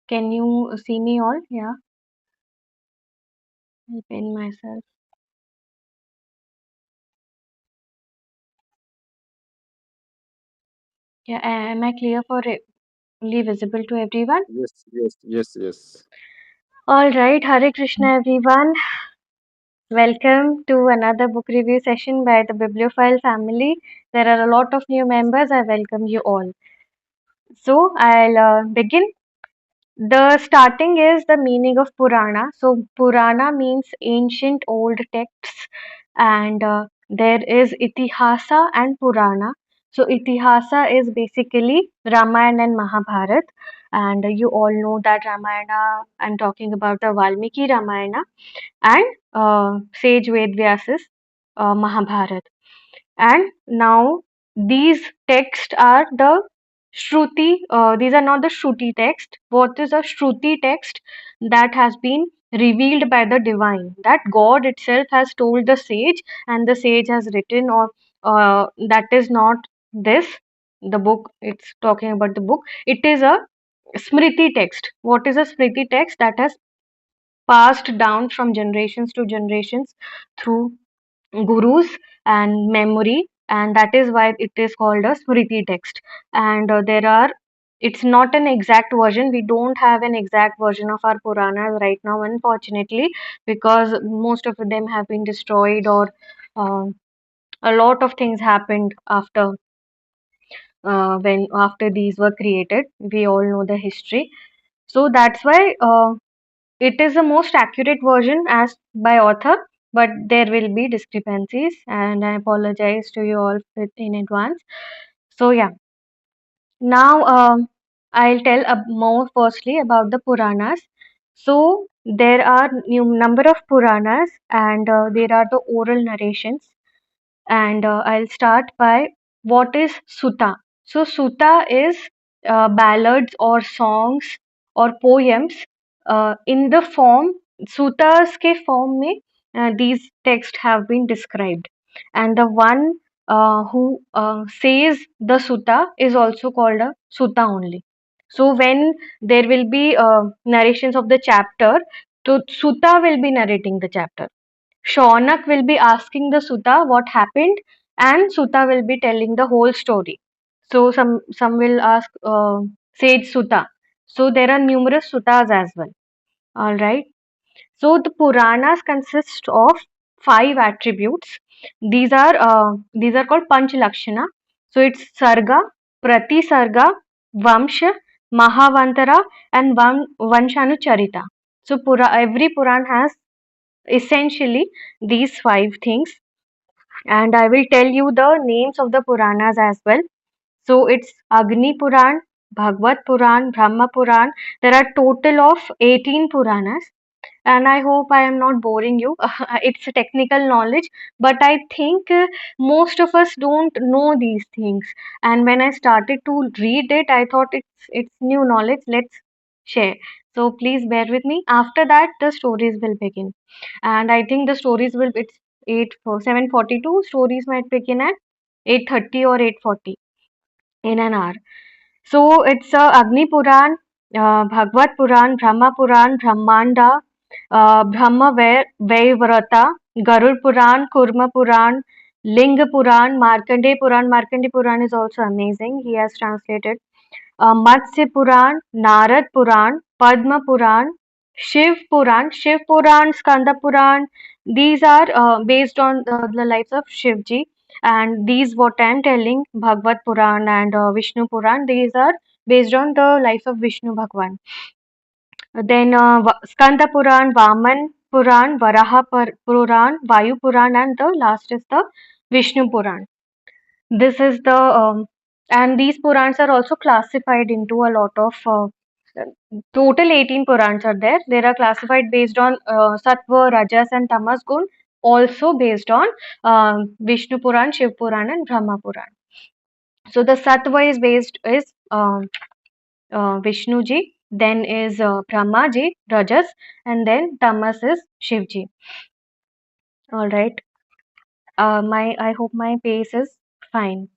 Can you see me all? Yeah, I'll pin myself. Yeah, am I clear for fully visible to everyone? Yes, yes, yes, yes. All right, Hare Krishna, everyone. Welcome to another book review session by the Bibliophile family. There are a lot of new members. I welcome you all. So, I'll begin. The starting is the meaning of Purana. So, Purana means ancient old texts, and there is Itihasa and Purana. So, Itihasa is basically Ramayana and Mahabharat, and you all know that Ramayana, I'm talking about the Valmiki Ramayana, and Sage Vedvyasa's Mahabharat. And now these texts are the Shruti, these are not the Shruti text. What is a Shruti text? That has been revealed by the divine, that God itself has told the sage, and the sage has written, or that is not this, the book, it's talking about the book. It is a Smriti text. What is a Smriti text? That has passed down from generations to generations through gurus and memory, and that is why it is called a smriti text. And it's not an exact version. We don't have an exact version of our puranas right now, unfortunately, because most of them have been destroyed, or uh, a lot of things happened after, when after these were created. We all know the history, so that's why it is the most accurate version as by author, but there will be discrepancies, and I apologize to you all in advance. So yeah, now I'll tell more firstly about the Puranas. So there are new number of Puranas, and there are the oral narrations, and I'll start by what is sutta. So sutta is ballads or songs or poems in the form, suttas के form में these texts have been described, and the one who says the sutta is also called a sutta only. So when there will be narrations of the chapter, so sutta will be narrating the chapter. Shaunak will be asking the Sutta what happened, and Sutta will be telling the whole story. So some will ask Sage Sutta. So there are numerous suttas as well. All right. So the Puranas consist of five attributes. These are called Panch Lakshana. So it's Sarga, Prati Sarga, Vamsha, Mahavantara, and Vanshanucharita. So every Puran has essentially these five things, and I will tell you the names of the Puranas as well. So it's Agni Puran, Bhagavad Puran, Brahma Puran. There are total of 18 Puranas, and I hope I am not boring you. It's a technical knowledge, but I think most of us don't know these things. And when I started to read it, I thought it's new knowledge. Let's share. So please bear with me. After that, the stories will begin, and I think the stories will. It's 7:42. Stories might begin at 8:30 or 8:40 in an hour. So it's Agni Puran, Bhagavad Puran, Brahma Puran, Brahmanda, Brahma Vaivrata, Garud Puran, Kurma Puran, Linga Puran, Markandeya Puran. Markandeya Puran is also amazing. He has translated Matsya Puran, Narad Puran, Padma Puran, Shiv Puran, Shiv Puran, Skanda Puran. These are based on the lives of Shivji, and these what I am telling, Bhagavad Puran and Vishnu Puran, these are based on the life of Vishnu Bhagwan. Then Skanda Puran, Vaman Puran, Puran, Vayu Puran, and the last is the Vishnu Puran. This is the and these Purans are also classified into a lot of total 18 Purans are there. They are classified based on Sattva, Rajas, and Tamas Gun. Also based on Vishnu Puran, Shiv Puran, and Brahma Puran. So the Sattva is based is Vishnu ji, then is Brahma ji, Rajas, and then Tamas is Shiv ji. All right. My I hope my pace is fine.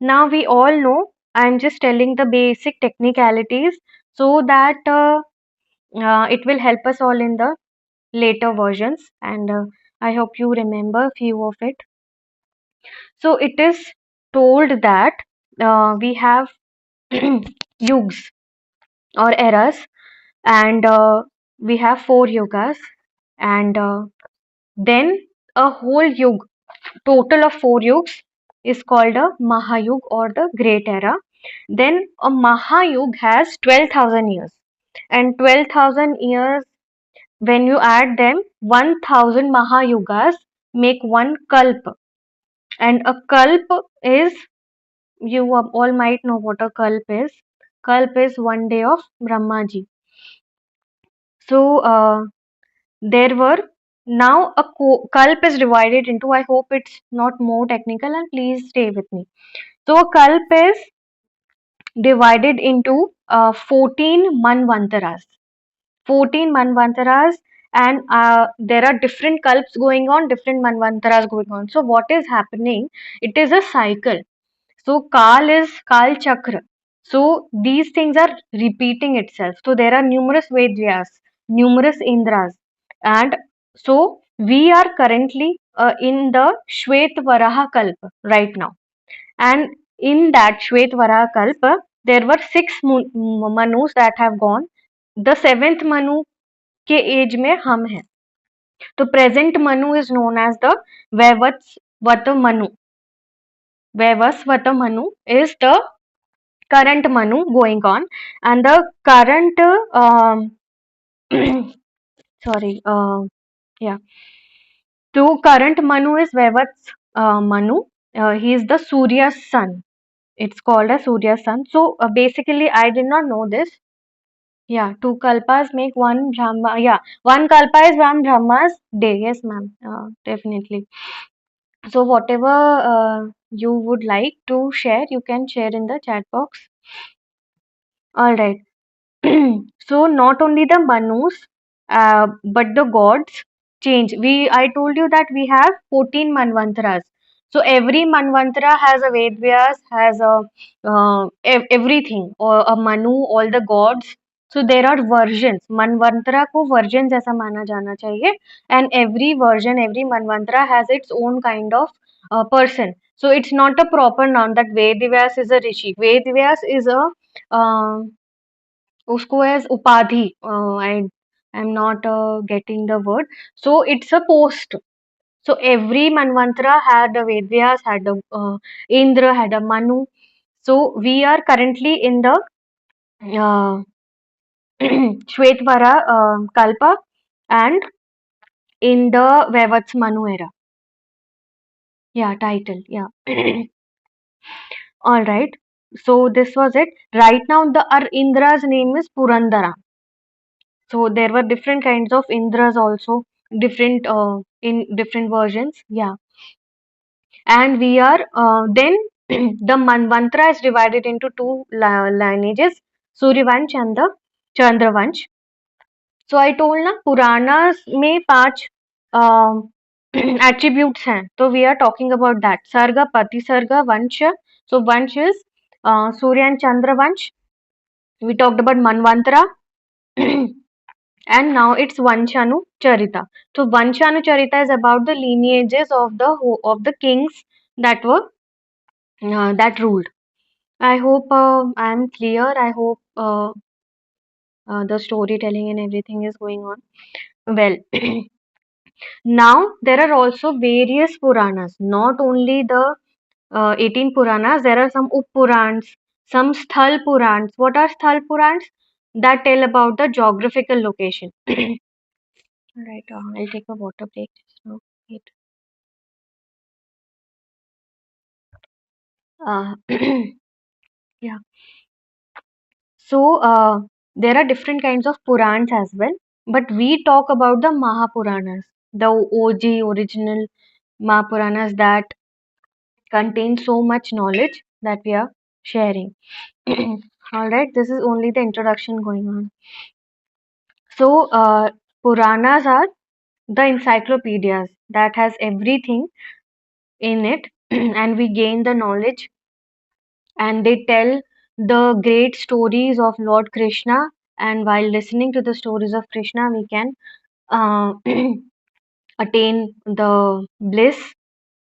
Now we all know, I'm just telling the basic technicalities. so that it will help us all in the later versions, and I hope you remember few of it. So it is told that we have yugs or eras, and we have four yugas, and then a whole yug, total of four yugs, is called a Mahayug or the Great Era. Then a Mahayug has 12,000 years, and 12,000 years, when you add them, 1,000 Mahayugas make one Kalp, and a Kalp is, you all might know what a Kalp is. Kalp is one day of Brahmaji. So there were now a Kalp is divided into. I hope it's not more technical, and please stay with me. So a Kalp is divided into 14 Manvantaras. 14 Manvantaras, and there are different Kalps going on, different Manvantaras going on. So what is happening? It is a cycle. So Kal is Kal Chakra. So these things are repeating itself. So there are numerous Vedyas, numerous Indras, and so we are currently in the Shwet Varaha Kalpa right now. And in that Shwetvara Kalpa, there were six Manus that have gone. The seventh Manu के as में हम हैं. तो present Manu is known as the Vaivasvata Manu. Vaivasvata Manu is the current Manu going on, and the current sorry, yeah. So current Manu is Vaivats Manu. He is the Surya's son. It's called a Surya's son. So basically, I did not know this. Yeah, two kalpas make one Brahma. Yeah, one kalpa is one Brahma's day. Yes, ma'am. Definitely. So whatever you would like to share, you can share in the chat box. All right. So not only the Manus, but the gods change. I told you that we have 14 Manvantaras. So every Manvantara has a Vedvyas, has a everything, or a Manu, all the gods. So there are versions. Manvantara को version जैसा माना जाना चाहिए, and every version, every Manvantara has its own kind of person. So it's not a proper noun that Vedvyas is a rishi. Vedvyas is a uh, उसको as उपाधि. I'm not getting the word. So it's a post. So every Manvantara had a Vedyas, had a Indra, had a Manu. So we are currently in the uh, Shwetvara Kalpa and in the Vaivats Manu era. Yeah, title. Yeah. All right. So this was it. Right now, the our Indra's name is Purandara. So there were different kinds of Indras also, different in different versions. Yeah, and we are then the Manvantara is divided into two lineages, Suryavansh and the Chandravansh. So I told na Puranas में पांच attributes हैं, तो we are talking about that. Sarga, Pati Sarga, Vansha. So Vansh is Surya and Chandra Vansh. We talked about Manvantara. And now it's Vanshanu Charita. So Vanshanu Charita is about the lineages of the kings that were that ruled. I hope I am clear. I hope the storytelling and everything is going on well. Now there are also various Puranas, not only the 18 Puranas. There are some Up Purans, some Sthal Purans. What are Sthal Purans? That tell about the geographical location. Right, I'll take a water break just now. Wait. Uh, yeah. So there are different kinds of Purans as well, but we talk about the Mahapuranas, the OG original Mahapuranas that contain so much knowledge that we are sharing. All right, this is only the introduction going on. So Puranas are the encyclopedias that has everything in it, and we gain the knowledge, and they tell the great stories of Lord Krishna And while listening to the stories of Krishna, we can uh, attain the bliss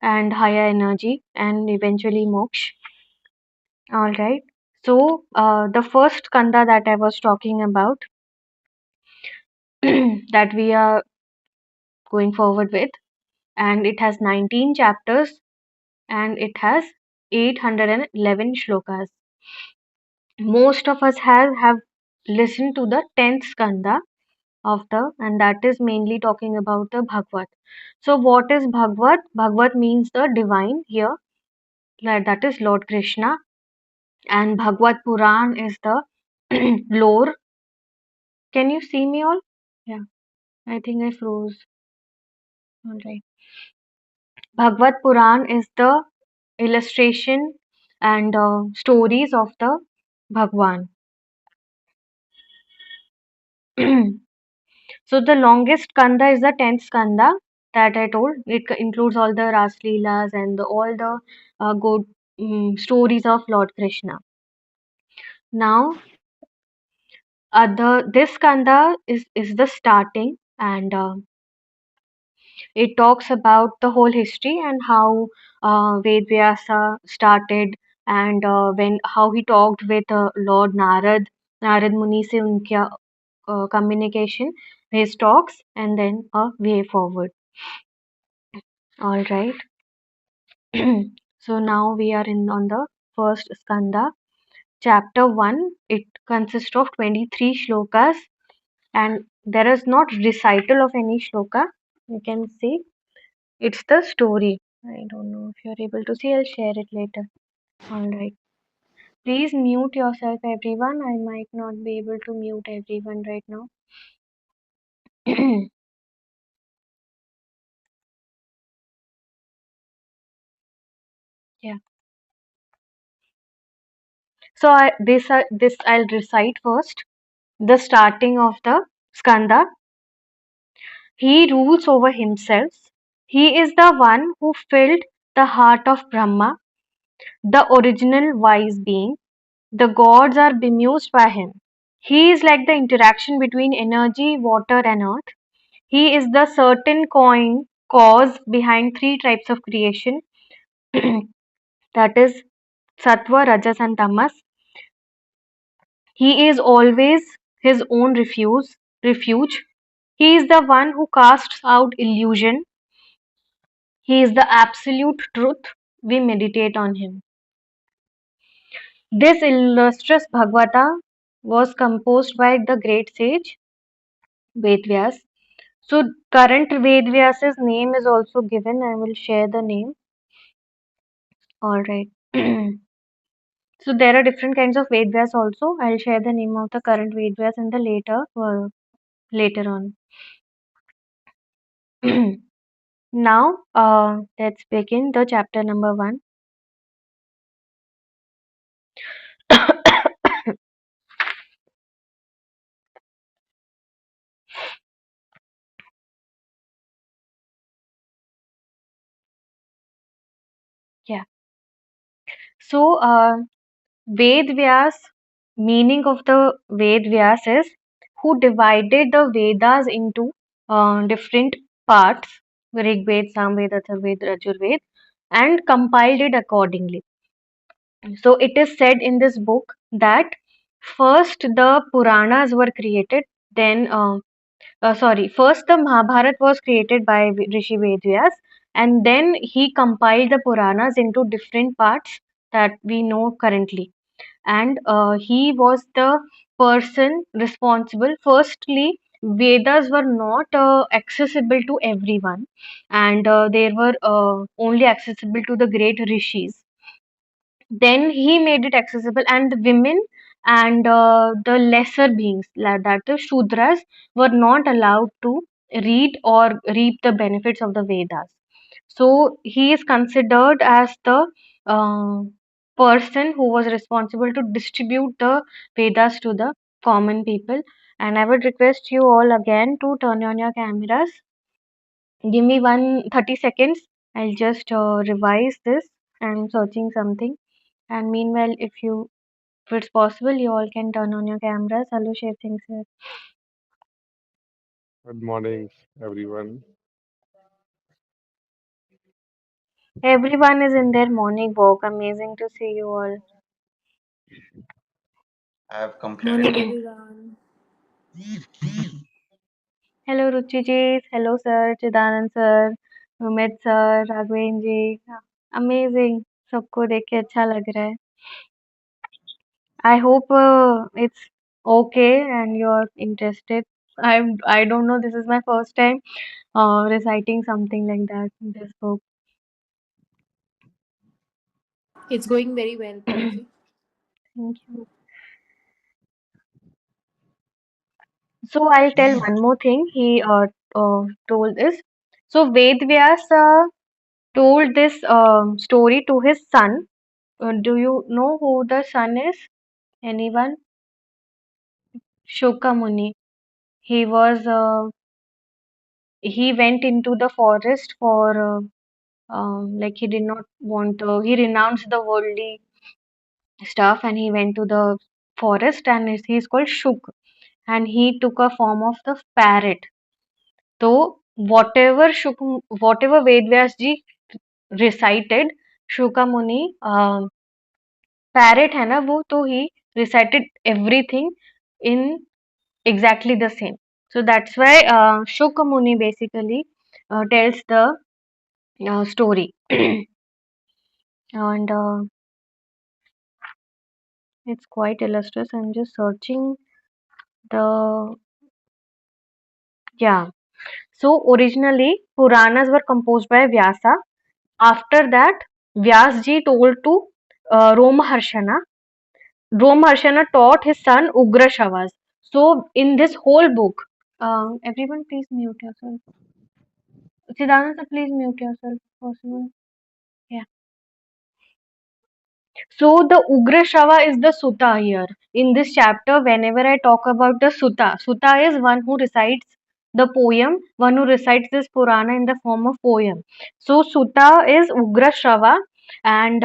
and higher energy and eventually moksha. All right. So, the first kanda that I was talking about that we are going forward with, and it has 19 chapters and it has 811 shlokas. Most of us have listened to the 10th skanda of the, and that is mainly talking about the Bhagavad. So, what is Bhagavad? Bhagavad means the divine here, that is Lord Krishna, and Bhagavad Puran is the lore. Can you see me all? Yeah, I think I froze. All right. Bhagavad Puran is the illustration and stories of the Bhagwan. So the longest skanda is the 10th skanda that I told. It includes all the Ras Leelas and all the good stories of Lord Krishna. Now, this skanda is the starting, and it talks about the whole history and how Ved Vyasa started, and when how he talked with Lord Narad Muni से उनका communication, his talks, and then a way forward. All right. So now we are in on the first skanda, chapter 1. It consists of 23 shlokas, and there is not recital of any shloka. You can see it's the story. I don't know if you're able to see. I'll share it later. All right. Please mute yourself, everyone. I might not be able to mute everyone right now. Yeah. So this I'll recite first. The starting of the skanda. He rules over himself. He is the one who filled the heart of Brahma, the original wise being. The gods are bemused by him. He is like the interaction between energy, water, and earth. He is the certain coin cause behind three types of creation, that is sattva, rajas, and tamas. He is always his own refuge. He is the one who casts out illusion. He is the absolute truth. We meditate on him. This illustrious Bhagavata was composed by the great sage Vedvyas. So current Vedvyas's name is also given. I will share the name. All right. So there are different kinds of Vedvyas also. I'll share the name of the current Vedvyas in the later on. Now, let's begin the chapter number 1. Yeah. So, Ved Vyas, meaning of the Ved Vyas is who divided the Vedas into different parts, Rig Ved, Samved, Atharved, Rajurved, and compiled it accordingly. So it is said in this book that first the Puranas were created, then first the Mahabharata was created by Rishi Vedyas, and then he compiled the Puranas into different parts that we know currently. And he was the person responsible. Firstly, Vedas were not accessible to everyone, and they were only accessible to the great rishis. Then he made it accessible, and the women and the lesser beings, that the Shudras, were not allowed to read or reap the benefits of the Vedas. So he is considered as the uh, person who was responsible to distribute the Vedas to the common people. And I would request you all again to turn on your cameras. Give me 30 seconds. I'll just revise this. I'm searching something. And meanwhile, if you If it's possible, you all can turn on your cameras. Hello, Shiv Singh sir. Good morning, everyone. Everyone is in their morning walk. Amazing to see you all. I have completed Morning, it. everyone. Hello, Ruchi ji. Hello, sir. Chidanand sir. Umid sir. Raghavan ji. Amazing. सबको देख के अच्छा लग रहा है. I hope it's okay and you're interested. I don't know. This is my first time reciting something like that in this book. It's going very well, Thank Purnaji. you. So I'll tell one more thing. He told this. So Ved Vyas told this story to his son. Do you know who the son is? Anyone? Shuka Muni. He was he went into the forest for like he did not want to, he renounced the worldly stuff and he went to the forest and he's called Shuk and he took a form of the parrot. So whatever Vedvyas ji recited, Shuka Muni parrot है ना वो तो he recited everything in exactly the same. So that's why Shuka Muni basically tells the story and it's quite illustrious. I'm just searching the yeah. So originally Puranas were composed by Vyasa. After that, Vyas ji told to Romaharshana. Romaharshana taught his son Ugra Shavas. So in this whole book, everyone please mute yourself. Siddhana sir, please mute yourself. Possible. Yeah. So the Ugra Shava is the Sutta here. In this chapter, whenever I talk about the Sutta, Sutta is one who recites the poem, one who recites this Purana in the form of poem. So Sutta is Ugra Shava and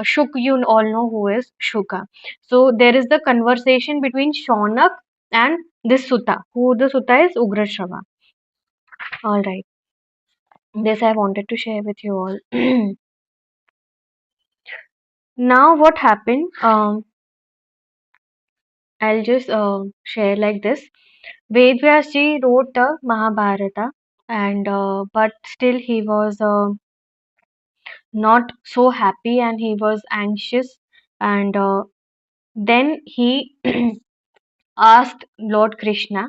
Shuk, you all know who is Shuka. So there is the conversation between Shaunak and this Sutta. Who the Sutta is Ugra Shava. Alright. This I wanted to share with you all. Now what happened? I'll just share like this. Vedvyas ji wrote the Mahabharata, and but still he was not so happy, and he was anxious, and then he asked Lord Krishna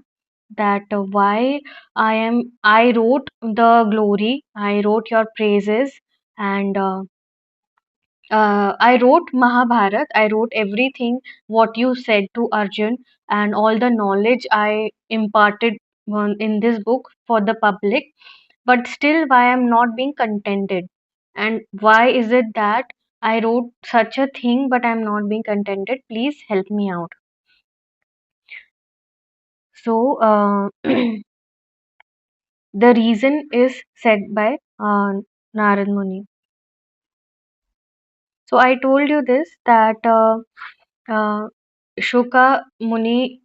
that why I wrote the glory, I wrote your praises, and I wrote Mahabharat. I wrote everything what you said to Arjun and all the knowledge I imparted in this book for the public. But still, why I'm not being contented? And why is it that I wrote such a thing but I'm not being contented? Please help me out. So, the reason is said by Narad Muni. So, I told you this that uh, Shuka Muni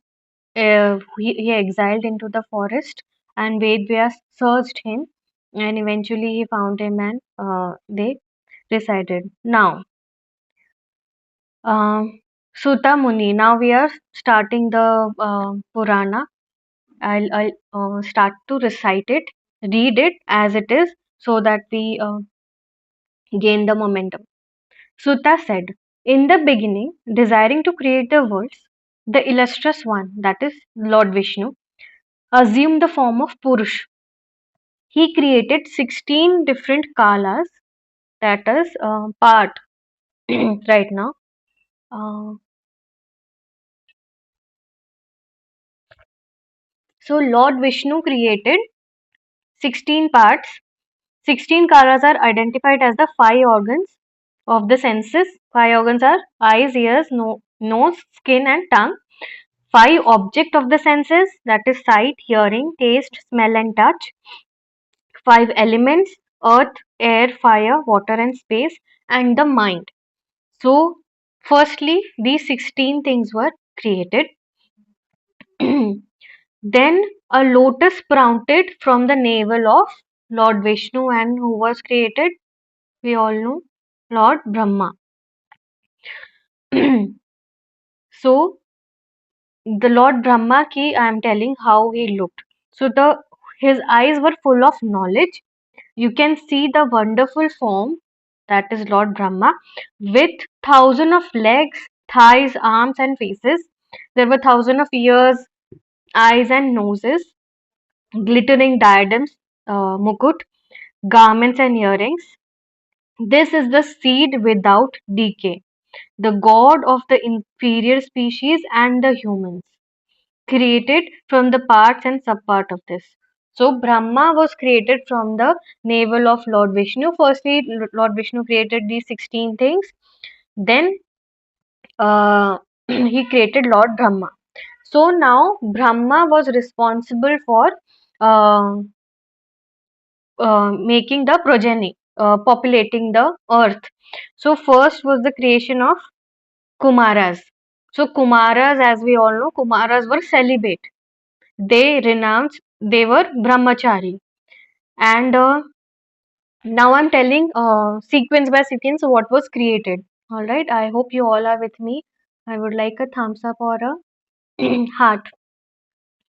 he exiled into the forest and Vedvyas searched him and eventually he found him and they resided. Now, um, Sutta Muni, now we are starting the Purana. I'll start to recite it, read it as it is so that we gain the momentum. Sutta said, in the beginning, desiring to create the worlds, the illustrious one, that is Lord Vishnu, assumed the form of Purush. He created 16 different kalas, that is part right now. Uh, so Lord Vishnu created 16 parts. 16 kalas are identified as the five organs of the senses. Five organs are eyes, ears, nose, skin, and tongue. Five object of the senses, that is sight, hearing, taste, smell, and touch. Five elements: earth, air, fire, water, and space, and the mind. So Firstly, these 16 things were created. Then a lotus sprouted from the navel of Lord Vishnu, and who was created? We all know Lord Brahma. So the Lord Brahma ki I am telling how he looked. So the his eyes were full of knowledge. You can see the wonderful form, that is Lord Brahma, with thousand of legs, thighs, arms, and faces. There were thousand of ears, eyes, and noses, glittering diadems, mukut, garments, and earrings. This is the seed without decay, the god of the inferior species and the humans, created from the parts and subpart of this. So Brahma was created from the navel of Lord Vishnu. Firstly, Lord Vishnu created these 16 things. Then he created Lord Brahma. So now Brahma was responsible for uh, making the progeny, populating the earth. So first was the creation of Kumaras. So Kumaras, as we all know, Kumaras were celibate. They renounced, they were brahmachari. And now I'm telling sequence by sequence what was created. All right, I hope you all are with me. I would like a thumbs up or a heart.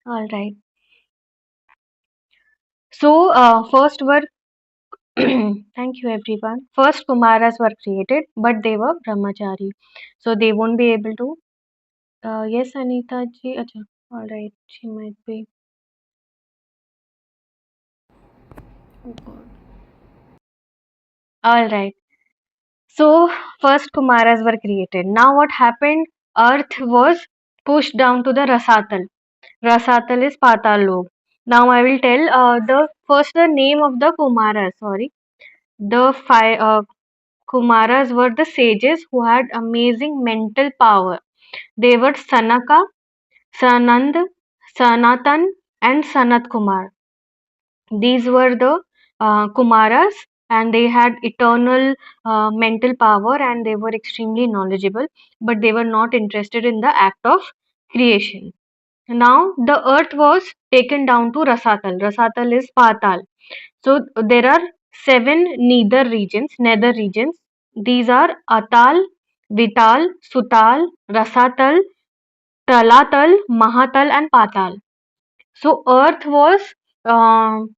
All right. So first were thank you everyone. First Kumaras were created, but they were brahmachari, so they won't be able to. Yes, Anita ji. Acha. All right, she might be. Oh God. All right. So first Kumaras were created. Now what happened? Earth was pushed down to the Rasatal. Rasatal is Patal Lok. Now I will tell the name of the Kumaras. Sorry, the five Kumaras were the sages who had amazing mental power. They were Sanaka, Sanand, Sanatan, and Sanat Kumar. These were the Kumaras, and they had eternal mental power, and they were extremely knowledgeable, but they were not interested in the act of creation. Now the earth was taken down to Rasatal. Rasatal is Patal. So there are seven nether regions. These are Atal, Vital, Sutal, Rasatal, Talatal, Mahatal, and Patal. So earth was um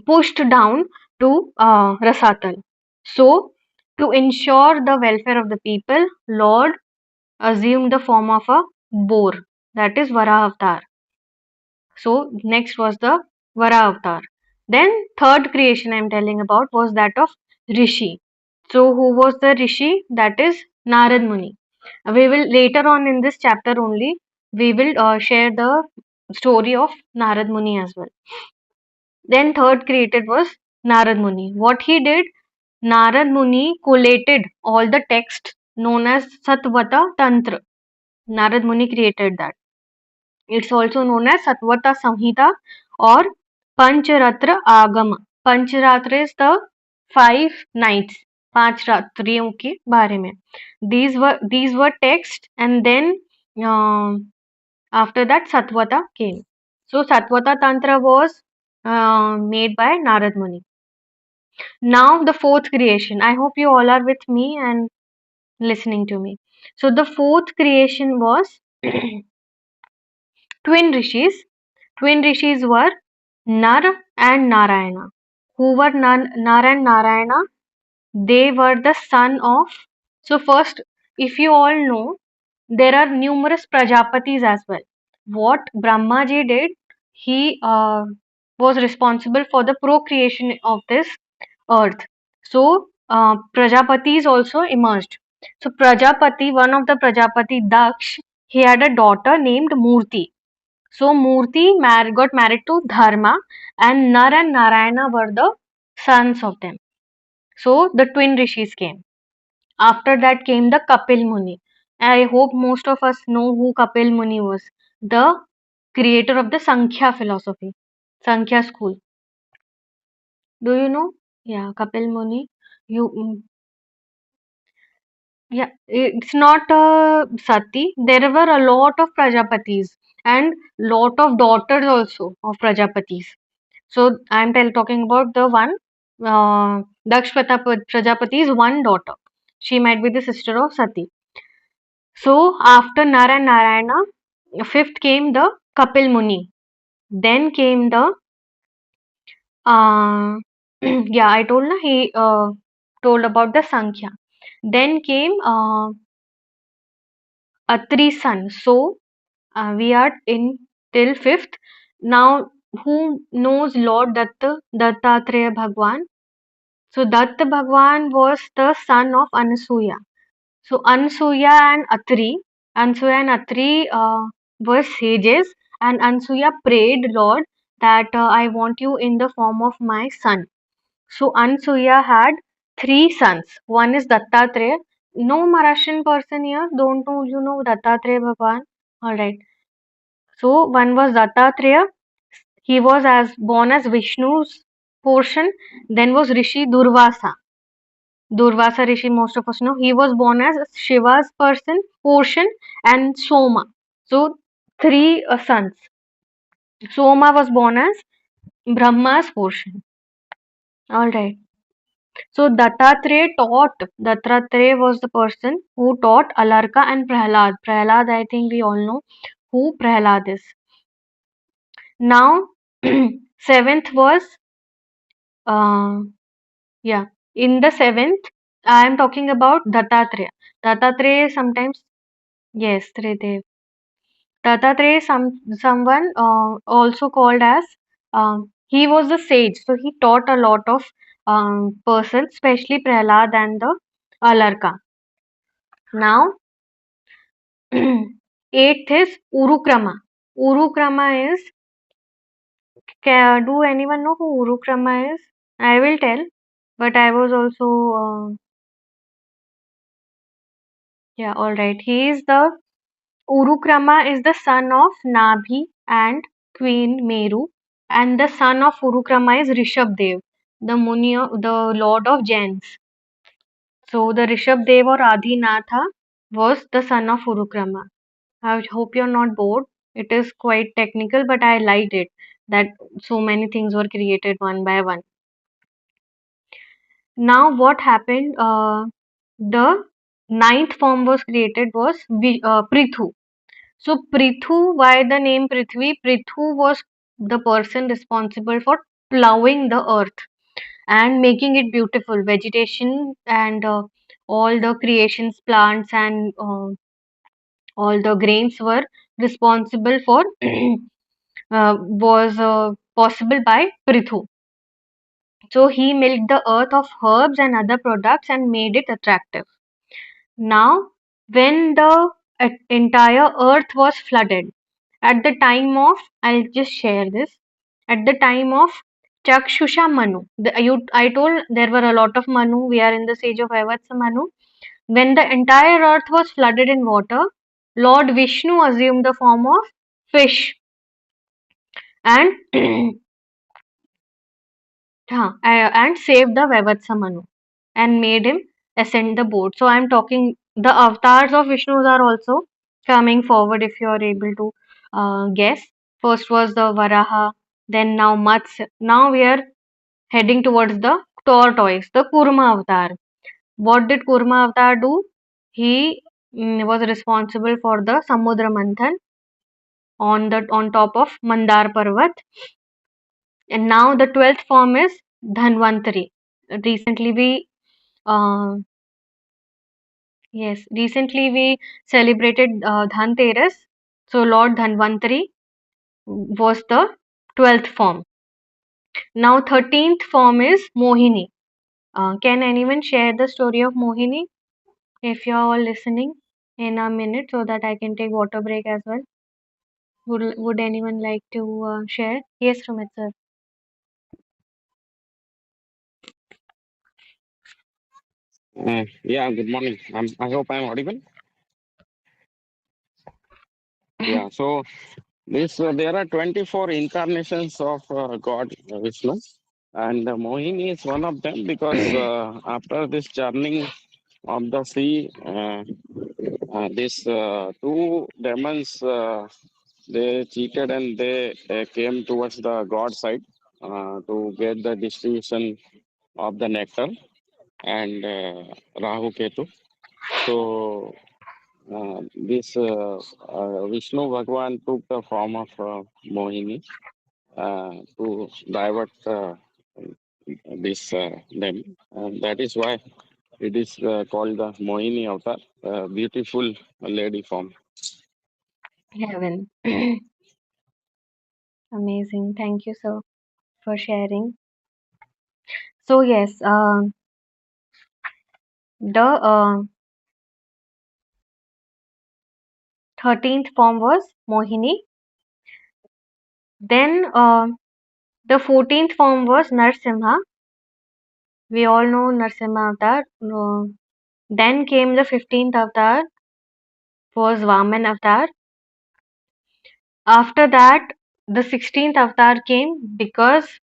pushed down to Rasatal. So, to ensure the welfare of the people, Lord assumed the form of a boar, that is Varaha Avatar. So, next was the Varaha Avatar. Then, third creation I am telling about was that of Rishi. So, who was the Rishi? That is Narad Muni. We will later on in this chapter only, we will share the story of Narad Muni as well. Then third created was Narad Muni. What he did, Narad Muni collated all the texts known as Satvata Tantra. Narad Muni created that. It's also known as Satvata Samhita or Pancharatra Agama. Pancharatra is the 5 nights, पांच रात्रियों के बारे में. These were text, and then after that Satvata came. So Satvata Tantra was made by Narad Muni. Now the fourth creation. I hope you all are with me and listening to me. So the fourth creation was twin rishis. Twin rishis were Nar and Narayana. Who were Nar and Narayana? They were the son of. So first, if you all know, there are numerous Prajapatis as well. What Brahmaji did, he was responsible for the procreation of this earth. So Prajapatis also emerged. So Prajapati, one of the Prajapati, Daksh, he had a daughter named Murti. So Murti got married to Dharma, and Nar and Narayana were the sons of them. So the twin rishis came. After that came the Kapil Muni. I hope most of us know who Kapil Muni was. The creator of the Sankhya philosophy, Sankhya school. Do you know? Yeah, Kapil Muni. You Yeah, it's not Sati. There were a lot of Prajapatis and lot of daughters also of Prajapatis. So I'm talking about the one Prajapati's one daughter. She might be the sister of Sati. So after Nara and Narayana, fifth came the Kapil Muni. Then came the yeah, I told na he told about the Sankhya. Then came Atri son. So we are in till fifth. Now who knows Lord Dattatreya Bhagwan? So Datta Bhagwan was the son of Anasuya. So Ansuya and Atri were sages, and Ansuya prayed, Lord, that I want you in the form of my son. So Ansuya had three sons. One is Dattatreya. No Maharashtrian person here. Don't know you know Dattatreya Bhagwan. All right. So one was Dattatreya. He was as born as Vishnu's portion. Then was Rishi Durvasa. Durvasa Rishi, most of us know, he was born as Shiva's portion, and Soma. So, three sons. Soma was born as Brahma's portion. Alright. So, Dattatreya was the person who taught Alarka and Prahlad. Prahlad, I think we all know who Prahlad is. Now, seventh was, uh, yeah, in the seventh, I am talking about Dattatreya. Dattatreya sometimes, yes, Tridev. Dattatreya is someone also called as he was a sage, so he taught a lot of persons, especially Prahlad and the Alarka. Now, eighth is Urukrama. Urukrama is, do anyone know who Urukrama is? I will tell, but I was also, yeah, alright. He is the Urukrama is the son of Nabhi and Queen Meru, and the son of Urukrama is Rishabdev, the the lord of Jains. So the Rishabdev or Adhinatha was the son of Urukrama. I hope you're not bored. It is quite technical, but I liked it that so many things were created one by one. Now what happened? The ninth form was created was Prithu. So Prithu, why the name Prithvi? Prithu was the person responsible for plowing the earth and making it beautiful. Vegetation and all the creations, plants and all the grains were responsible for was possible by Prithu. So he milked the earth of herbs and other products and made it attractive. Now, when the entire earth was flooded, at the time of, I'll just share this, at the time of Chakshusha Manu, I told there were a lot of Manu, we are in the stage of Vavatsa Manu. When the entire earth was flooded in water, Lord Vishnu assumed the form of fish and and saved the Vavatsa Manu and made him ascend the boat. So I'm talking the avatars of Vishnu's are also coming forward if you are able to guess. First was the Varaha, then now Matsya. Now we are heading towards the tortoise, the Kurma avatar. What did Kurma avatar do? He was responsible for the Samudra Manthan on top of Mandar Parvat. And now the 12th form is Dhanvantari. Recently we uh, recently we celebrated Dhanteras. So Lord Dhanvantari was the 12th form. Now 13th form is Mohini. Can anyone share the story of Mohini if you are all listening in a minute so that I can take water break as well? Would anyone like to share? Yes, Sumit sir. Yeah, good morning. I hope I'm audible. Yeah, so this there are 24 incarnations of God Vishnu, and Mohini is one of them because after this journey of the sea. These two demons, they cheated and they came towards the god side to get the distribution of the nectar and Rahu Ketu. So this Vishnu Bhagwan took the form of Mohini to divert this them, and that is why it is called the Mohini Avatar, beautiful lady form. Heaven. Amazing. Thank you, sir, for sharing. So yes, the 13th form was Mohini. Then the 14th form was Narsimha. We all know Narsimha avatar. Then came the 15th avatar, was Vaman avatar. After that, the 16th avatar came because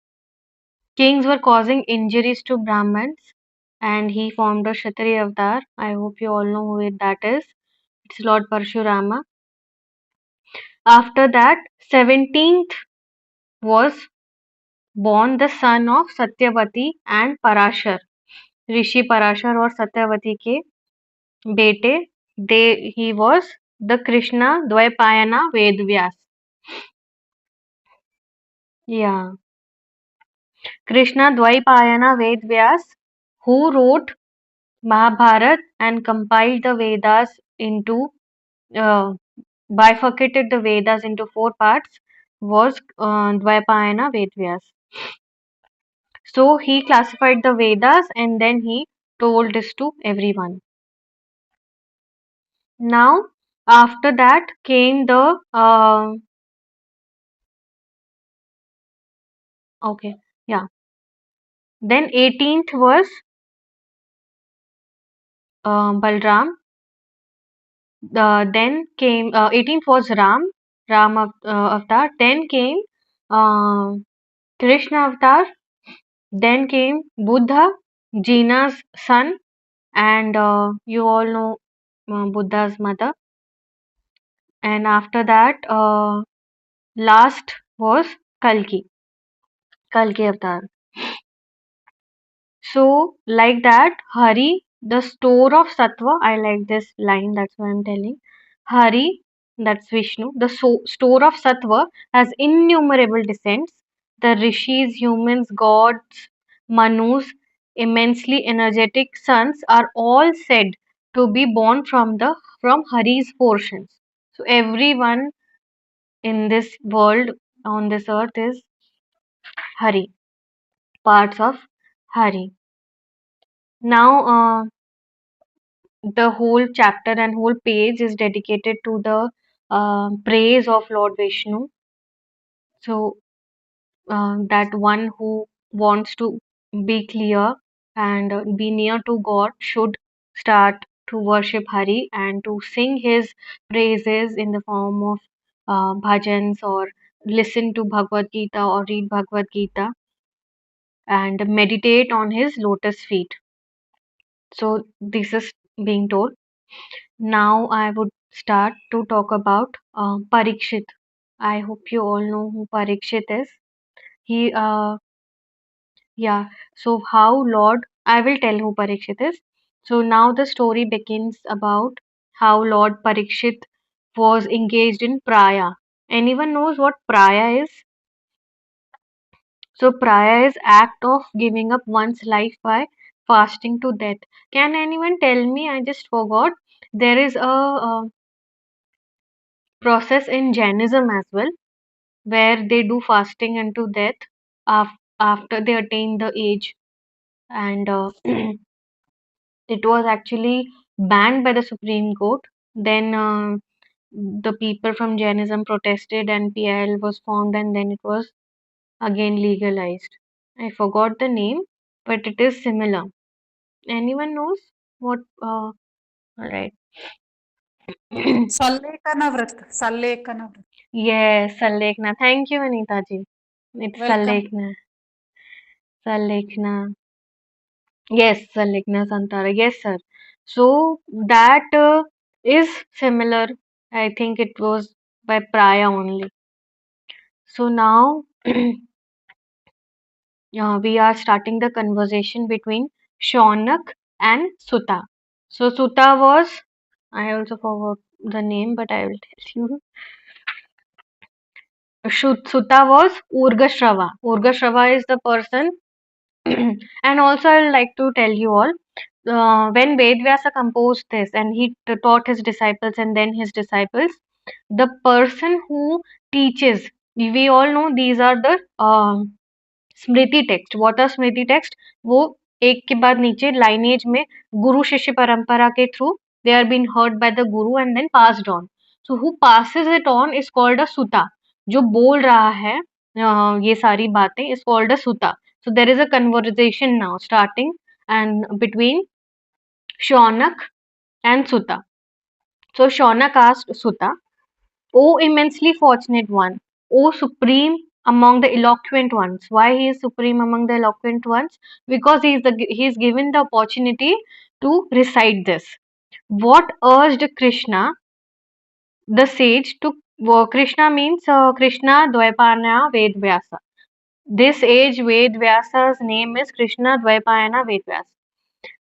kings were causing injuries to Brahmins, and he formed a Kshatriya avatar. I hope you all know that is. It's Lord Parshurama. After that, 17th was born the son of Satyavati and Parashar. ऋषि पराशर और सत्यवती के बेटे he was the Krishna Dvaipayana Vedvyas. Yeah, Krishna Dvaipayana Vedvyas, who wrote Mahabharat and compiled the Vedas into uh, bifurcated the Vedas into four parts, was Dvaipayana Vedvyas. So he classified the Vedas and then he told this to everyone. Now, after that came the okay, yeah. Then 18th was Balram. Then came 18th was Ram avatar. Then came uh, Krishna avatar. Then came Buddha, Jina's son, and you all know Buddha's mother. And after that, last was Kalki avatar. So, like that, Hari, the store of sattva, I like this line, that's why I'm telling. Hari, that's Vishnu, the store of sattva has innumerable descents. The rishis, humans, gods, manus, immensely energetic sons are all said to be born from Hari's portions. So everyone in this world on this earth is Hari, parts of Hari. Now, the whole chapter and whole page is dedicated to the praise of Lord Vishnu. So that one who wants to be clear and be near to God should start to worship Hari and to sing his praises in the form of bhajans or listen to Bhagavad Gita or read Bhagavad Gita and meditate on his lotus feet. So this is being told. Now I would start to talk about Parikshit. I hope you all know who Parikshit is. He, yeah. So how Lord, I will tell who Parikshit is. So now the story begins about how Lord Parikshit was engaged in praya. Anyone knows what praya is? So praya is act of giving up one's life by fasting to death. Can anyone tell me? I just forgot. There is a process in Jainism as well, where they do fasting unto death after they attain the age, and it was actually banned by the Supreme Court. Then the people from Jainism protested, and PIL was formed, and then it was again legalized. I forgot the name, but it is similar. Anyone knows what? All right. Sallekana Vrat. Sallekana Vrat. Yes, Sallekna. Thank you, Anita ji. It's Welcome. Sallekna. Sallekna. Yes, Sallekna Santara. Yes, sir. So that is similar. I think it was by Praya only. So now we are starting the conversation between Shaunak and Suta. So Suta was, I also forgot the name, but I will tell you. Suta was Urgashrava. Urgashrava is the person, and also I would like to tell you all, when Vedvyasa composed this and he taught his disciples and then his disciples, the person who teaches, we all know these are the Smriti text what are Smriti text वो एक के बाद नीचे lineage में गुरु शिष्य परंपरा के through they are been heard by the guru and then passed on so who passes it on is called a सुता जो बोल रहा है ये सारी बातें इज कॉल्ड अ सुता so there is a conversation now starting and between Shaunak and Suta. So Shaunak asked Suta, O immensely fortunate one, O supreme among the eloquent ones. Why he is supreme among the eloquent ones? Because he is given the opportunity to recite this. What urged Krishna, the sage, to Krishna means Krishna Dvaipayana Vedvyasa. This age Vedvyasa's name is Krishna Dvaipayana Vedvyasa.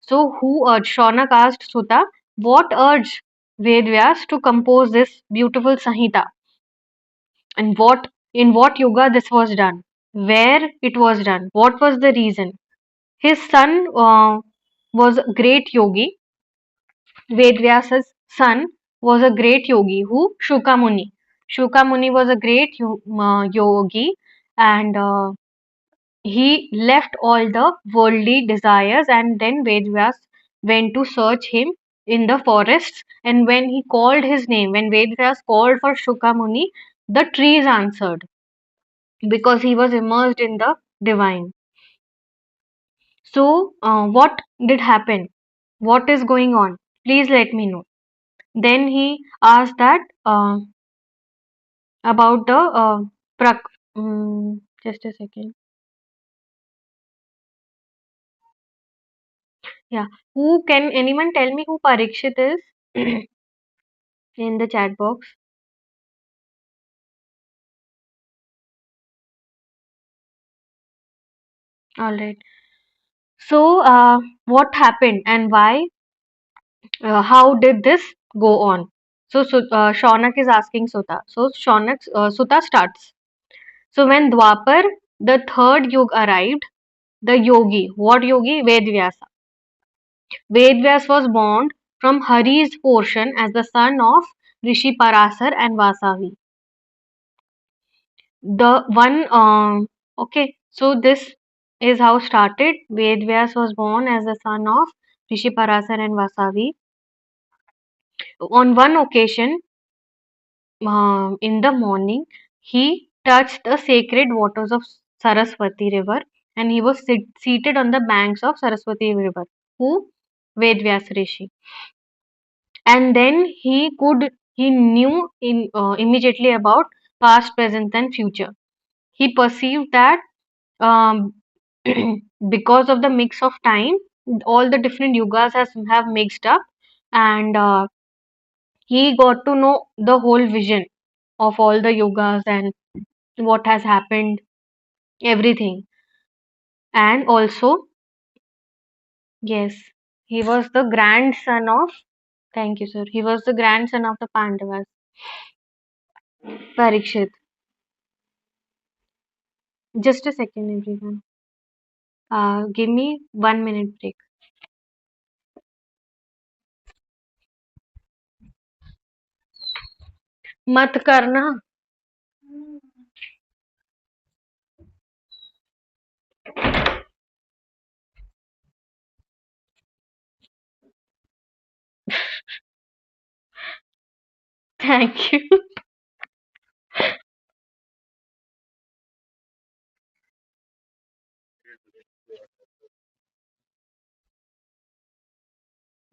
So who urged? Shaunak asked Suta, what urged Vedvyas to compose this beautiful Samhita? And in what yoga this was done, where it was done, what was the reason. His son was a great yogi. Vedvyasa's son was a great yogi who Shukamuni was a great yogi, and he left all the worldly desires, and then Vedvyas went to search him in the forests, and when he called his name, when Vedvyas called for Shukamuni, the trees answered because he was immersed in the divine. So, what did happen? What is going on? Please let me know. Then he asked that about the prak. Just a second. Yeah. Who can anyone tell me who Parikshit is in the chat box? All right. So, what happened and why? How did this go on? So Shaunak is asking Suta. So Suta starts. So when Dwapar, the third yug arrived, the yogi, what yogi? Vedvyasa. Vedvyas was born from Hari's portion as the son of Rishi Parasar and Vasavi. The one, okay, so this is how started. Vedvyas was born as the son of Rishi Parasar and Vasavi. On one occasion, in the morning, he touched the sacred waters of Saraswati river and he was seated on the banks of Saraswati river. Who? Vedvyas Rishi. And then he knew immediately about past, present, and future. He perceived that um, because of the mix of time, all the different yugas have mixed up, and he got to know the whole vision of all the yogas and what has happened, everything. And also, yes, he was the grandson of, thank you, sir. He was the grandson of the Pandavas, Parikshit. Just a second, everyone. Give me 1 minute break. मत करना. Thank you.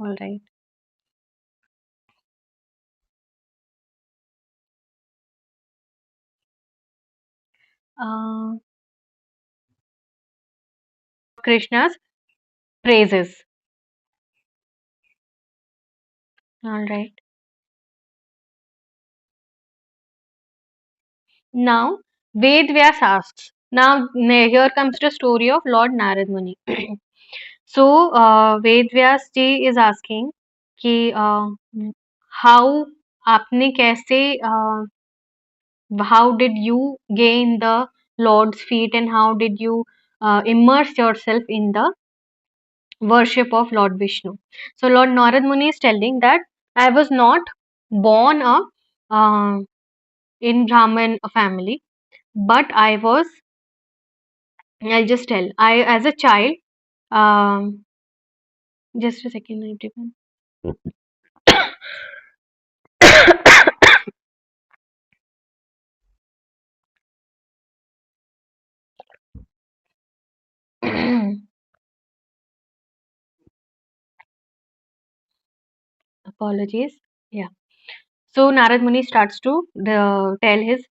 All right. Uh, Krishna's praises. All right. Now, Ved Vyas asks. Now, here comes the story of Lord Narad Muni. So, Ved Vyas ji is asking कि how आपने कैसे how did you gain the Lord's feet and how did you immerse yourself in the worship of Lord Vishnu? So, Lord Narad Muni is telling that I was not born uh, in Brahmin family, but I'll just tell, I as a child, um, just a second, everyone. Apologies. Yeah. So Narad Muni starts to tell his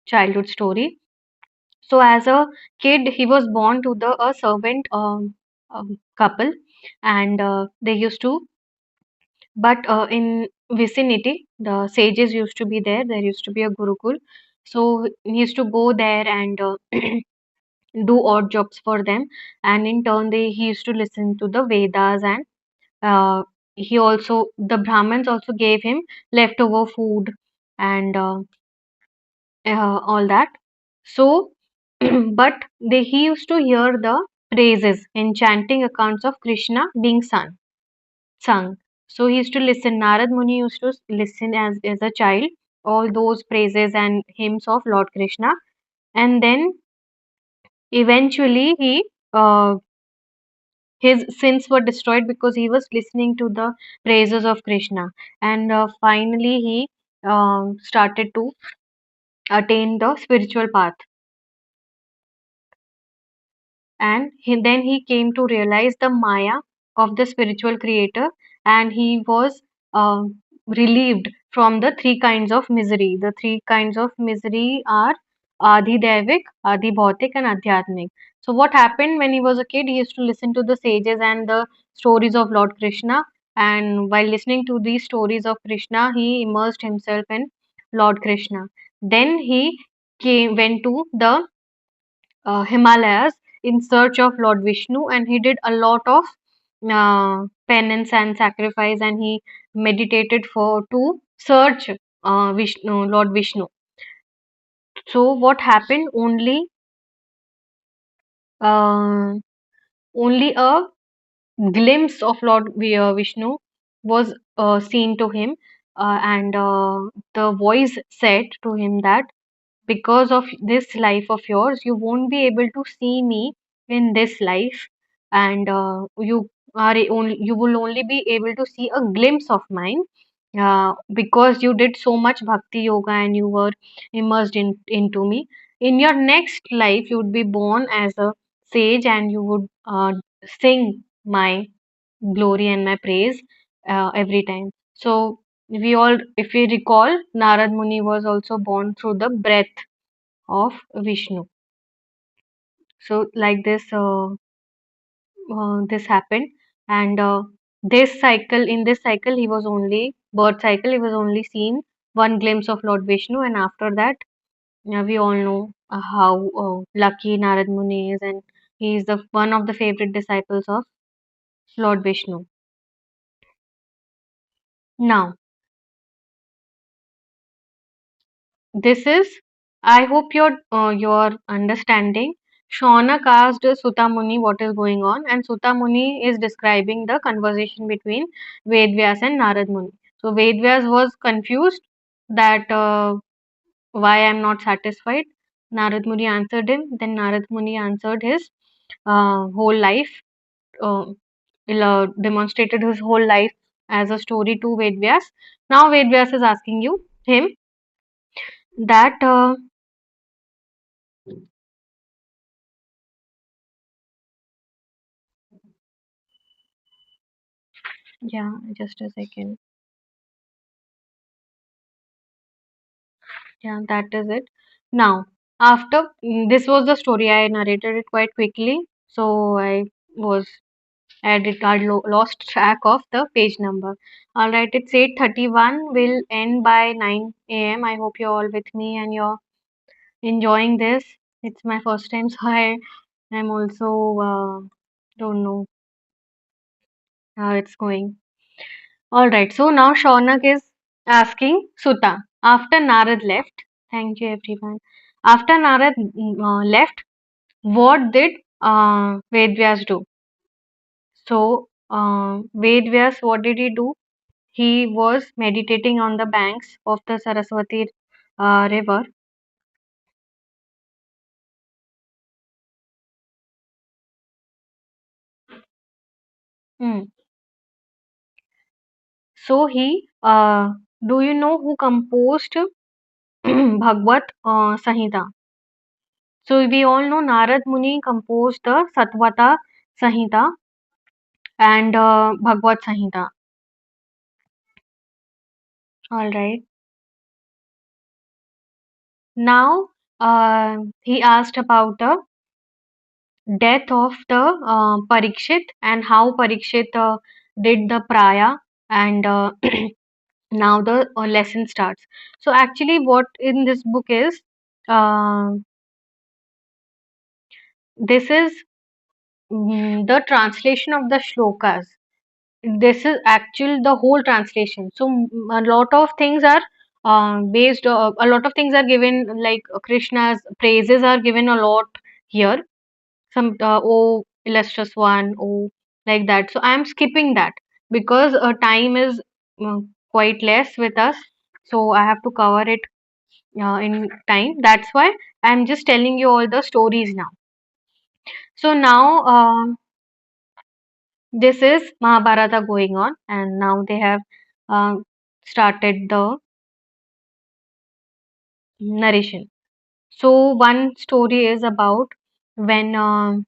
childhood story. So as a kid, he was born to the a servant couple, and they used to. But in vicinity, the sages used to be there. There used to be a gurukul, so he used to go there and do odd jobs for them. And in turn, he used to listen to the Vedas, and he also the Brahmins also gave him leftover food and all that. So, but he used to hear the praises, enchanting accounts of Krishna being sung. So he used to listen. Narad Muni used to listen as a child, all those praises and hymns of Lord Krishna, and then eventually his sins were destroyed because he was listening to the praises of Krishna, and finally he started to attain the spiritual path. And then he came to realize the Maya of the spiritual creator, and he was relieved from the three kinds of misery. The three kinds of misery are Adi Devik, Adi Bhautik, and Adhyatmic. So, what happened when he was a kid? He used to listen to the sages and the stories of Lord Krishna, and while listening to these stories of Krishna, he immersed himself in Lord Krishna. Then he went to the Himalayas in search of Lord Vishnu, and he did a lot of penance and sacrifice, and he meditated for to search Vishnu, Lord Vishnu. So what happened? Uh, only a glimpse of Lord Vishnu was seen to him, and the voice said to him that because of this life of yours, you won't be able to see me in this life, and you will only be able to see a glimpse of mine because you did so much bhakti yoga and you were immersed into me. In your next life, you would be born as a sage and you would sing my glory and my praise every time. So we all, if we recall, Narad Muni was also born through the breath of Vishnu. So like this, this happened, and this cycle, he was only birth cycle. He was only seen one glimpse of Lord Vishnu, and after that, we all know how lucky Narad Muni is, and he is the one of the favorite disciples of Lord Vishnu. Now, this is, I hope you're understanding. Shaunak asked Sutta Muni what is going on, and Sutta Muni is describing the conversation between Vedvyas and Narad Muni. So Vedvyas was confused that why I'm not satisfied. Narad Muni answered him. Then Narad Muni answered his whole life, uh, demonstrated his whole life as a story to Vedvyas. Now Vedvyas is asking him that. Yeah, just a second. Yeah, that is it. Now, after this was the story, I narrated it quite quickly, so I was Lost track of the page number. All right, it's 8:31. Will end by 9 a.m. I hope you're all with me and you're enjoying this. It's my first time, so I'm also don't know how it's going. All right, so now Shaunak is asking Suta after Narad left. Thank you, everyone. After Narad left, what did Vedvyas do? So, Vedvyas, what did he do? He was meditating on the banks of the Saraswati river. Hmm. So do you know who composed Bhagavad Samhita? So we all know Narad Muni composed the Satvata Samhita and Bhagavad Samhita. All right. Now he asked about the death of the Parikshit and how Parikshit did the praya and now the lesson starts. So actually what in this book is uh, this is the translation of the shlokas. This is actual the whole translation. So a lot of things are based a lot of things are given like Krishna's praises are given a lot here. Some oh illustrious one, oh like that. So I am skipping that because time is quite less with us, so I have to cover it in time. That's why I'm just telling you all the stories now. So now this is Mahabharata going on, and now they have uh, started the narration. So one story is about when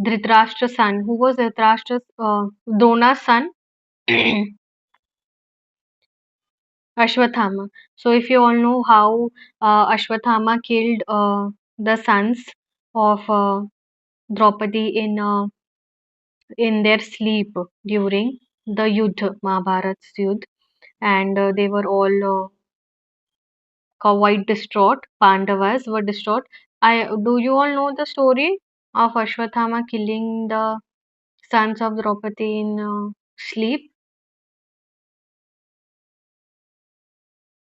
Dhritarashtra's son, who was Dhritarashtra's Drona's son, Ashwathama. So if you all know how Ashwathama killed the sons of Draupadi in their sleep during the Yuddha, Mahabharat's Yuddha, and they were all quite distraught. Pandavas were distraught. Do you all know the story of Ashwathama killing the sons of Draupadi in sleep?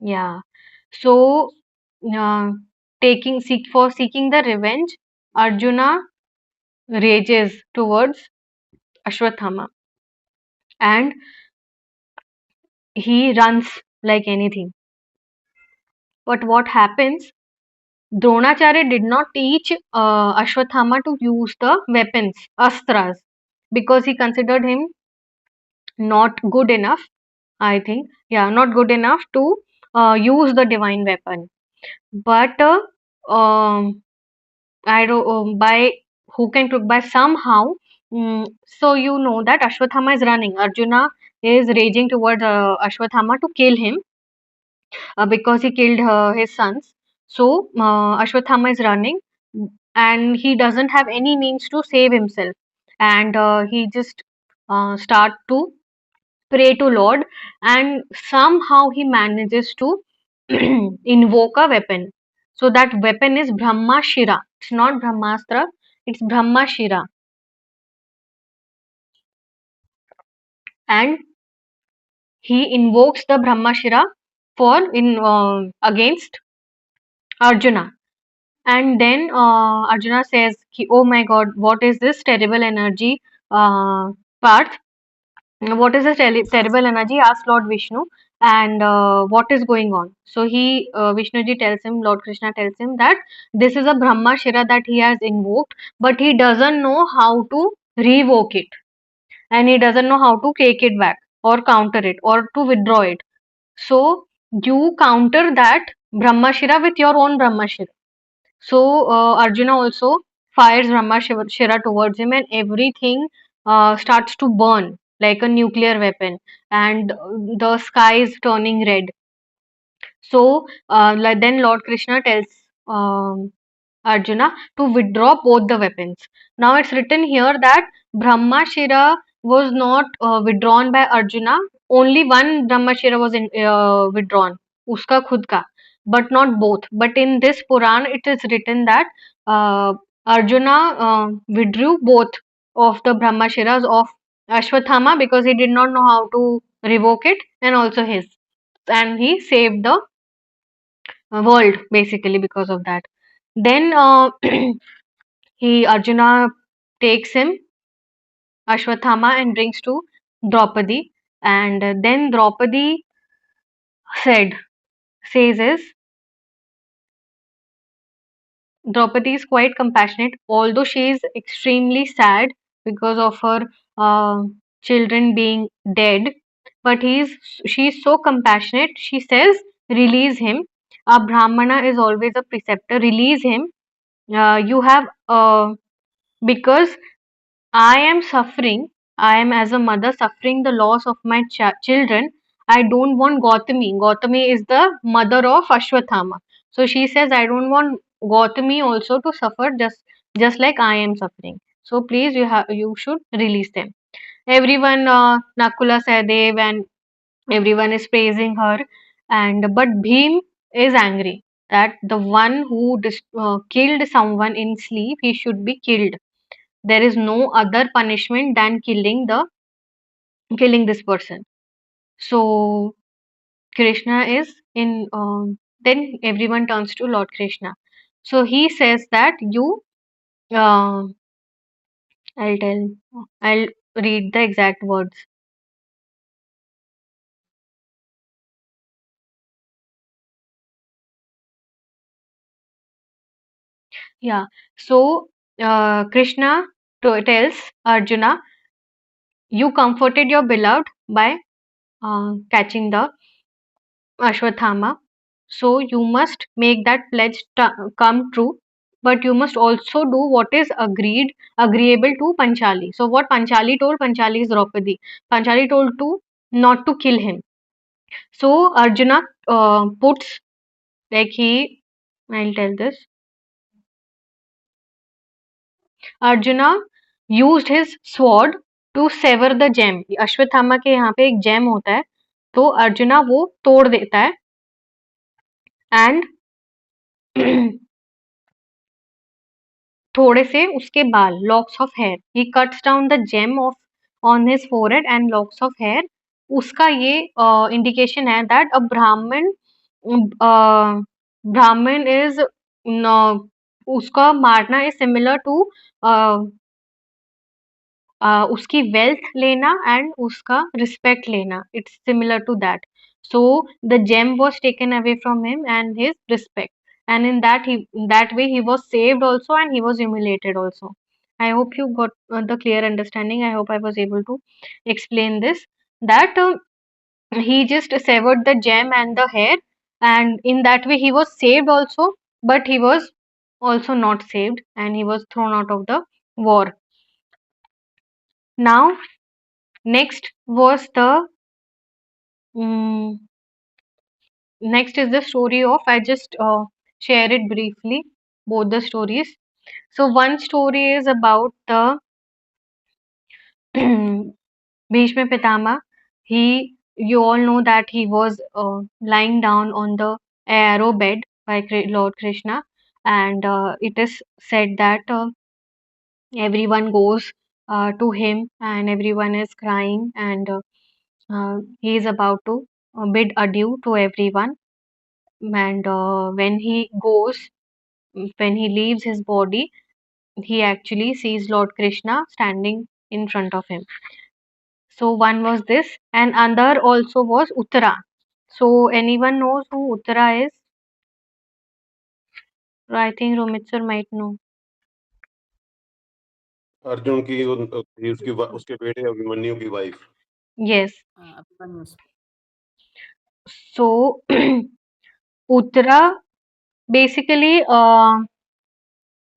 Yeah. So, uh, seeking the revenge, Arjuna rages towards Ashwathama and he runs like anything. But what happens? Dronacharya did not teach Ashwathama to use the weapons, astras, because he considered him not good enough. I think, yeah, not good enough to use the divine weapon. But I don't by hook and crook by somehow. So you know that Ashwathama is running. Arjuna is raging towards Ashwathama to kill him because he killed his sons. So Ashwathama is running, and he doesn't have any means to save himself, and he just start to pray to Lord, and somehow he manages to invoke a weapon. So that weapon is Brahma Shira. It's not Brahmastra, it's Brahma Shira. And he invokes the Brahma Shira for in against Arjuna. And then Arjuna says, "Oh my God, what is this terrible energy, Parth? What is this terrible energy?" Asks Lord Vishnu, and what is going on? So Vishnuji tells him, Lord Krishna tells him that this is a Brahma Shira that he has invoked, but he doesn't know how to revoke it, and he doesn't know how to take it back or counter it or to withdraw it. So you counter that Brahma Shira with your own Brahma Shira. So Arjuna also fires Shira towards him, and everything starts to burn like a nuclear weapon, and the sky is turning red. So then Lord Krishna tells um, Arjuna to withdraw both the weapons. Now it's written here that Brahmashira was not withdrawn by Arjuna. Only one Brahmashira was withdrawn, uska khud ka, but not both. But in this Puran, it is written that uh, Arjuna withdrew both of the Brahmashiras of Ashwathama because he did not know how to revoke it, and also his, and he saved the world basically because of that. Then he Arjuna takes him Ashwathama and brings to Draupadi, and then Draupadi said says is Draupadi is quite compassionate, although she is extremely sad because of her uh, children being dead. But she is so compassionate. She says, "Release him. A Brahmana is always a preceptor. Release him. You have because I am suffering. I am as a mother suffering the loss of my children. I don't want Gautami. Gautami is the mother of Ashwathama. So she says, I don't want Gautami also to suffer just like I am suffering. So please, you should release them. Everyone, Nakula Sahadev and everyone is praising her, and but Bhim is angry that the one who killed someone in sleep, he should be killed. There is no other punishment than killing this person. So Krishna is in then everyone turns to Lord Krishna. So he says that you uh, I'll tell I'll read the exact words. Yeah. So Krishna tells Arjuna, you comforted your beloved by catching the Ashwathama. So you must make that pledge come true, but you must also do what is agreeable to Panchali. So what Panchali told, Panchali is Draupadi. Panchali told to not to kill him. So Arjuna puts like he, I'll tell this. Arjuna used his sword to sever the gem. Ashwatthama के यहाँ पे एक gem होता है, तो अर्जुना वो तोड़ देता है and थोड़े से उसके बाल locks of hair he cuts down the gem of on his forehead and locks of hair उसका ये indication है that a uh, Brahmin is no, उसका मारना is similar to uh, उसकी wealth लेना and उसका respect लेना it's similar to that so the gem was taken away from him and his respect and in that way he was saved also and he was humiliated also. I hope you got the clear understanding. I hope I was able to explain this that he just severed the gem and the hair and in that way he was saved also but he was also not saved and he was thrown out of the war. Now next was the mm, next is the story of I just share it briefly both the stories. So one story is about the Bhishma Pitama. He you all know that he was lying down on the arrow bed by Lord Krishna and it is said that everyone goes to him and everyone is crying and he is about to bid adieu to everyone and when he leaves his body he actually sees Lord Krishna standing in front of him. So one was this and another also was Uttara. So anyone knows who Uttara is? I think Romit sir might know. Arjun की उसके बेटे अभिमन्यु की wife. Yes. So Uttara basically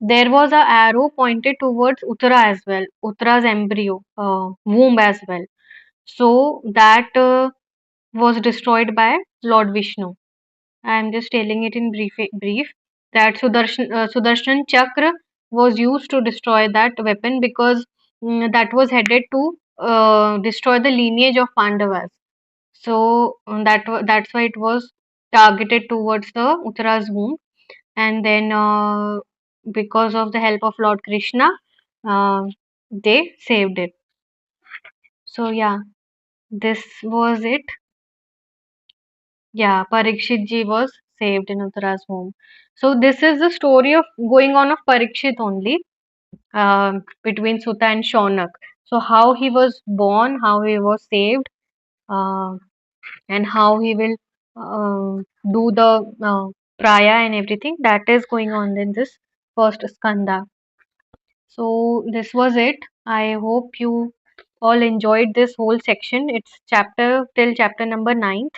there was a arrow pointed towards Uttara as well, Uttara's embryo, womb as well. So that was destroyed by Lord Vishnu. I am just telling it in brief. that Sudarshan Chakra was used to destroy that weapon because that was headed to destroy the lineage of Pandavas. So that's why it was targeted towards the Uttara's womb, and then because of the help of Lord Krishna, uh, they saved it. So yeah, this was it. Yeah, Parikshit ji was saved in Uttara's home. So this is the story of going on of Parikshit only, between Sutta and Shaunak. So how he was born, how he was saved, uh, and how he will do the praya and everything that is going on in this first skanda. So this was it. I hope you all enjoyed this whole section. It's chapter till chapter number 9th.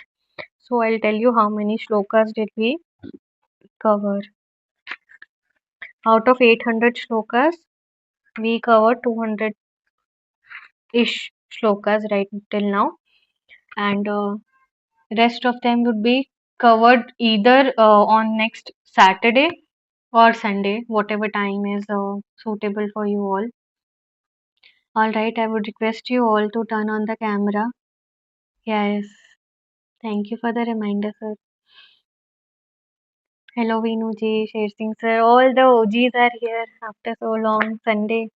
So I'll tell you how many shlokas did we cover. Out of 800 shlokas, we covered 200-ish shlokas right till now, and rest of them would be covered either on next Saturday or Sunday, whatever time is suitable for you all. All right, I would request you all to turn on the camera. Yes, thank you for the reminder, sir. Hello, Vinu Sher Singh sir. All the OGs are here after so long. Sunday.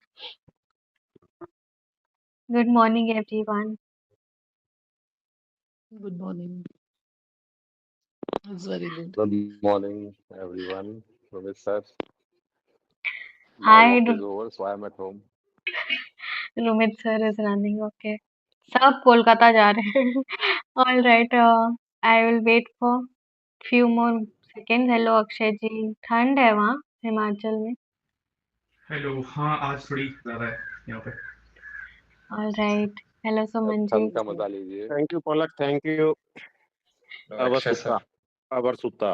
Good morning, everyone. Good morning. It's very good. Good morning, everyone. Rohit sir, my Hi, work is over, so I am at home. Rumit sir is running. Okay. सब कोलकाता जा रहे हैं. All right. I will wait for few more seconds. Hello, Akshay जी. ठंड है वहाँ हिमाचल में. Hello हाँ आज थोड़ी ज़्यादा है यहाँ पे All right. Hello, अब Suman ji. ठंड का मजा लीजिए। Thank you Palak, thank you. अबर अक्षय सुता, सर अबर सुता।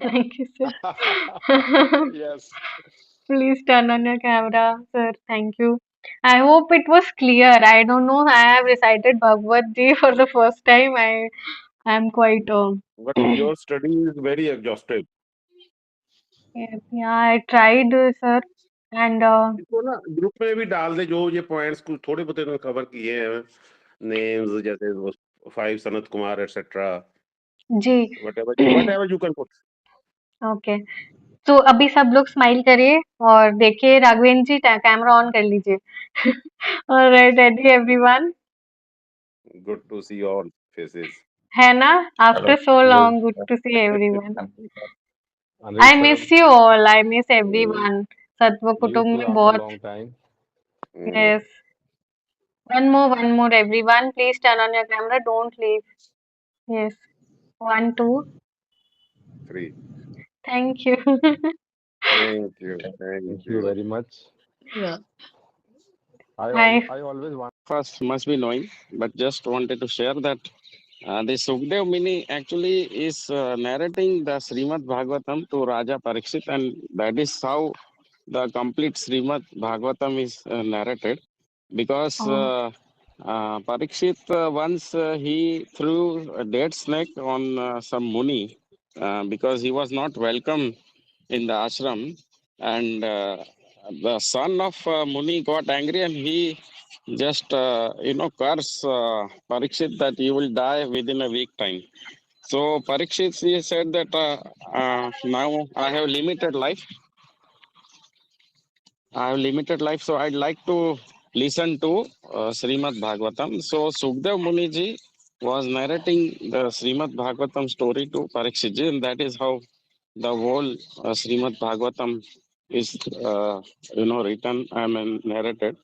Thank you, sir. Yes. Please turn on your camera, sir. Thank you. I hope it was clear. I don't know. I have recited Bhagavad Ji for the first time. I am quite But your study is very exhaustive. yeah, I tried, sir, and इसको ना group में भी डाल दे, जो ये points कुछ थोड़े बहुत इन्होंने कवर किए हैं, नेम्स जैसे वो 5 सनत कुमार एटसेट्रा, जी whatever you can put. Okay. तो अभी सब लोग स्माइल करिए और देखिए राघवेंद्र जी कैमरा ऑन कर लीजिए. Alright, ready everyone. Good to see all faces. है ना? Hello, after so Rohit. Long, good to see everyone. Anil I sir, miss you all. I miss Mm, everyone. सत्व you कुटुंब too में after a बहुत. long time. mm. Yes. one more everyone. Please turn on your camera. Don't leave. Yes. 1, 2. 3. Thank you. Thank you, thank Thank you you. very much. Yeah. I I always want. First must be knowing, but just wanted to share that the Sukdev Mini actually is narrating the Srimad Bhagavatam to Raja Parikshit, and that is how the complete Srimad Bhagavatam is narrated. Because oh Parikshit once he threw a dead snake on some Muni because he was not welcome in the ashram, and the son of Muni got angry and he just curse Parikshit that you will die within a week time. So Parikshit he said that now I have limited life. I have limited life, so I'd like to listen to Srimad Bhagavatam. So Sukdev Muniji was narrating the Srimad Bhagavatam story to Parikshit ji, and that is how the whole Srimad Bhagavatam is, written, narrated.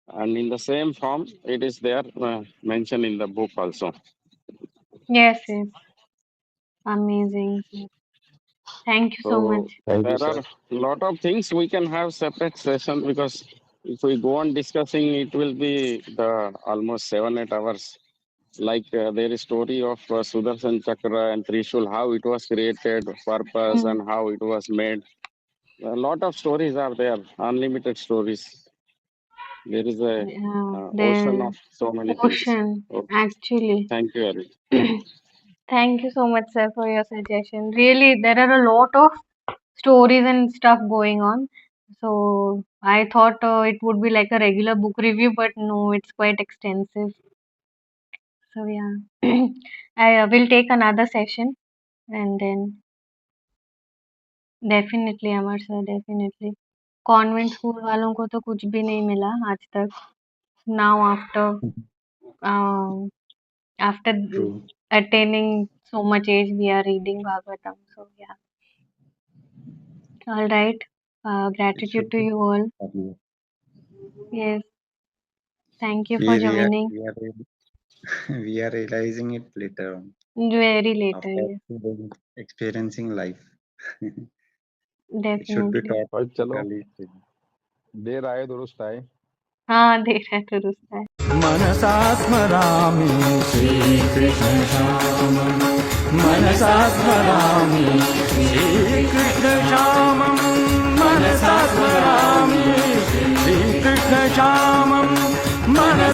And in the same form, it is there mentioned in the book also. yes, yes. Amazing. Thank you so So much. Thank you, there are sir. a lot of things we can have separate session because if we go on discussing, it will be the almost 7-8 hours. Like there is story of Sudarshan Chakra and Trishul, how it was created, purpose, Mm, and how it was made. A lot of stories are there, unlimited stories. There is a ocean the of so many things. ocean Okay, actually. thank you, Ari. Thank you so much, sir, for your suggestion. Really, there are a lot of stories and stuff going on. So I thought it would be like a regular book review, but no, it's quite extensive. So yeah, I will take another session and then definitely, Amar sir, definitely. Convent school वालों को तो कुछ भी नहीं मिला आज तक. Now um, after True. attaining so much age, we are reading Bhagavatam. So yeah, all right. It Gratitude should to be you all. earlier. Yes, thank you for joining. We are realizing it later on Very later, after yes, experiencing life. It should be definitely. taught और चलो early stage. देर आए दुरुस्त आए हाँ, देर है तो रुसता है. मनसा स्मरामि श्रीकृष्ण श्यामं मनसा स्मरामि श्रीकृष्ण श्यामं मनसा स्मरामि श्रीकृष्ण श्यामं मनसा